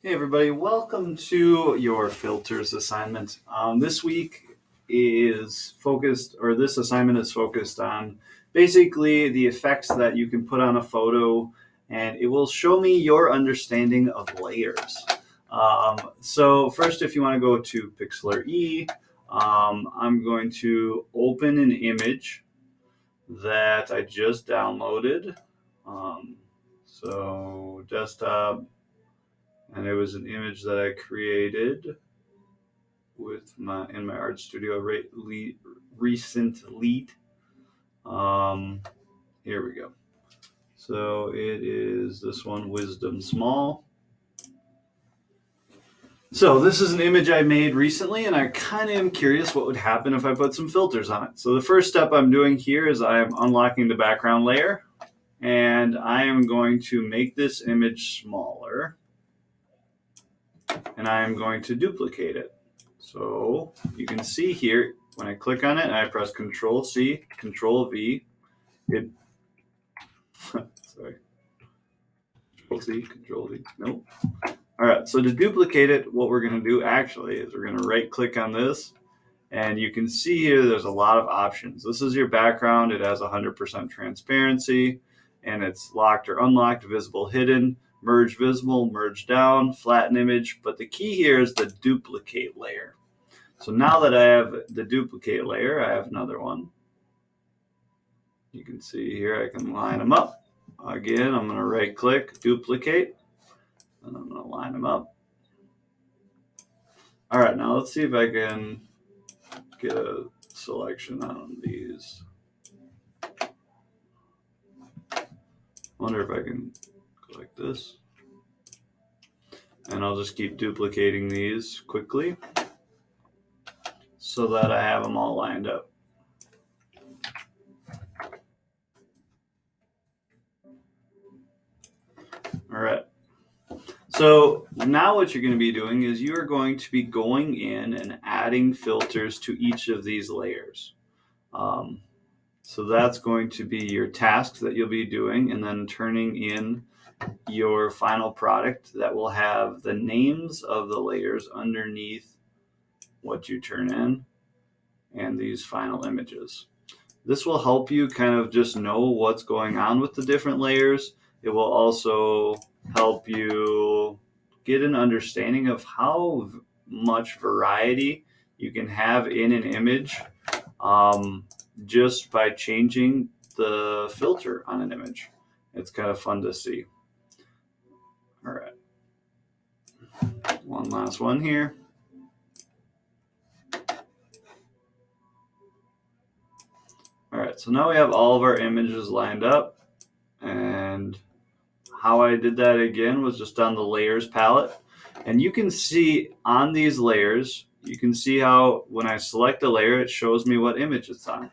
Hey everybody, welcome to your filters assignment. This week is focused, or this assignment is focused on basically the effects that you can put on a photo, and it will show me your understanding of layers. So first, if you want to go to Pixlr E, I'm going to open an image that I just downloaded. So desktop. And it was an image that I created with in my art studio recently. Here we go. So it is this one, Wisdom Small. So this is an image I made recently, and I kind of am curious what would happen if I put some filters on it. So the first step I'm doing here is I am unlocking the background layer, and I am going to make this image smaller, and I am going to duplicate it. So you can see here, when I click on it and I press Control C, Control V, it, sorry, Control C, Control V, nope. All right, so to duplicate it, what we're gonna do actually is we're gonna right click on this, and you can see here there's a lot of options. This is your background, it has 100% transparency, and it's locked or unlocked, visible, hidden, merge visible, merge down, flatten image, but the key here is the duplicate layer. So now that I have the duplicate layer, I have another one. You can see here I can line them up. Again, I'm going to right click, duplicate, and I'm going to line them up. All right, now let's see if I can get a selection on these. I wonder if I can go like this. And I'll just keep duplicating these quickly so that I have them all lined up. All right. So now what you're going to be doing is you are going to be going in and adding filters to each of these layers. So that's going to be your tasks that you'll be doing, and then turning in your final product that will have the names of the layers underneath what you turn in and these final images. This will help you kind of just know what's going on with the different layers. It will also help you get an understanding of how much variety you can have in an image just by changing the filter on an image. It's kind of fun to see. All right. One last one here. All right, so now we have all of our images lined up, and how I did that again was just on the layers palette. And you can see on these layers, you can see how when I select a layer, it shows me what image it's on.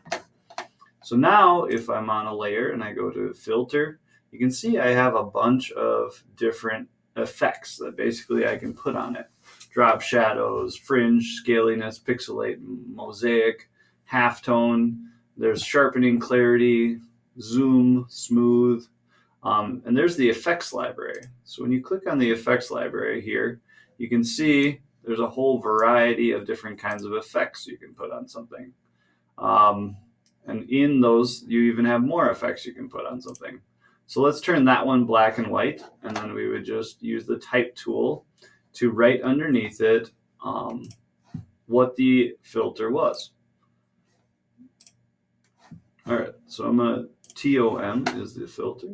So now if I'm on a layer and I go to filter, you can see I have a bunch of different effects that basically I can put on it. Drop shadows, fringe, scaliness, pixelate, mosaic, halftone. There's sharpening, clarity, zoom, smooth. And there's the effects library. So when you click on the effects library here, you can see there's a whole variety of different kinds of effects you can put on something. And in those, you even have more effects you can put on something. So let's turn that one black and white, and then we would just use the type tool to write underneath it what the filter was. All right, so I'm going to, TOM is the filter.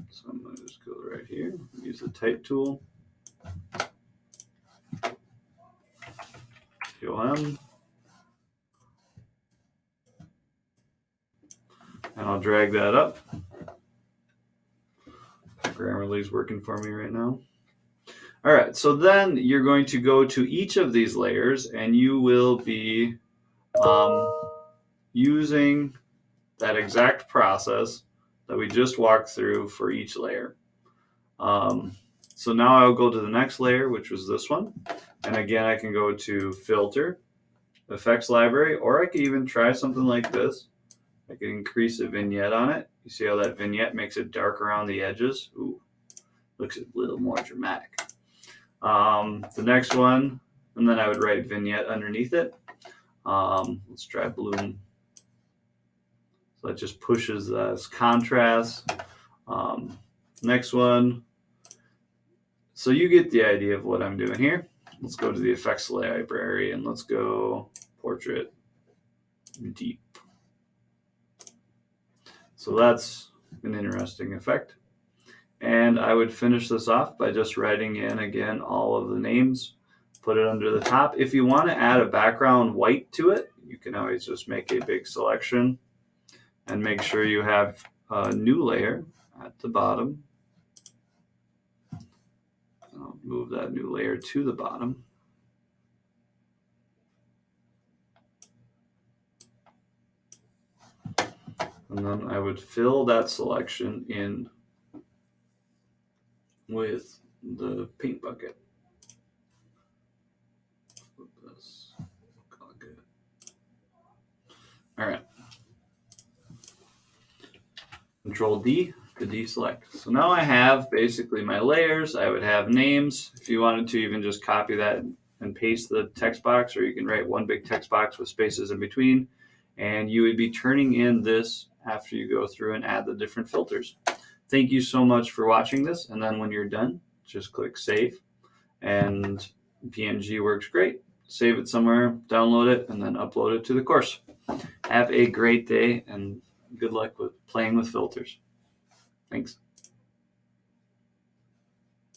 So I'm going to just go right here, use the type tool. TOM. And I'll drag that up. Grammarly's working for me right now. All right, so then you're going to go to each of these layers, and you will be using that exact process that we just walked through for each layer. So now I'll go to the next layer, which was this one. And again, I can go to Filter, Effects Library, or I could even try something like this. I can increase a vignette on it. You see how that vignette makes it dark around the edges? Ooh, looks a little more dramatic. The next one, and then I would write vignette underneath it. Let's try bloom. So that just pushes this contrast. Next one. So you get the idea of what I'm doing here. Let's go to the effects library and let's go portrait deep. So that's an interesting effect. And I would finish this off by just writing in again all of the names, put it under the top. If you want to add a background white to it, you can always just make a big selection and make sure you have a new layer at the bottom. I'll move that new layer to the bottom. And then I would fill that selection in with the paint bucket. Flip this. All right. Control D to deselect. So now I have basically my layers. I would have names. If you wanted to even just copy that and paste the text box, or you can write one big text box with spaces in between. And you would be turning in this after you go through and add the different filters. Thank you so much for watching this. And then when you're done, just click save. And PNG works great. Save it somewhere, download it, and then upload it to the course. Have a great day and good luck with playing with filters. Thanks.